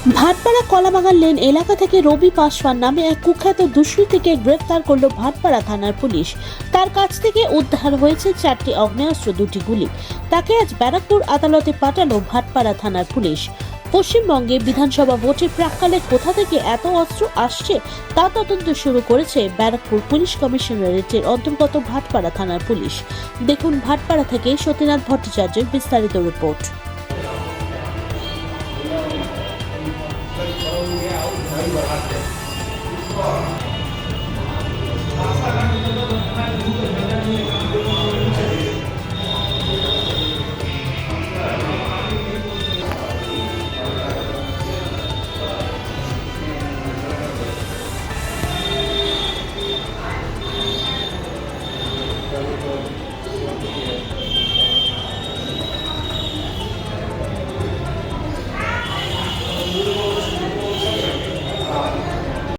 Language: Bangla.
ভাটপাড়া কলাবাগান লেন এলাকা থেকে রবি পাসওয়ান নামে এক কুখ্যাত দুষ্কৃতীকে গ্রেফতার করল ভাটপাড়া থানার পুলিশ। তার কাছ থেকে উদ্ধার হয়েছে 4টি আগ্নেয়াস্ত্র, 2টি গুলি। তাকে আজ ব্যারাকপুর আদালতে পাঠালো ভাটপাড়া থানার পুলিশ। পশ্চিমবঙ্গে বিধানসভা ভোটের প্রাক্কালে কোথা থেকে এত অস্ত্র আসছে তা তদন্ত শুরু করেছে ব্যারাকপুর পুলিশ কমিশনারেটের অন্তর্গত ভাটপাড়া থানার পুলিশ। দেখুন ভাটপাড়া থেকে সতীনাথ ভট্টাচার্যের বিস্তারিত রিপোর্ট।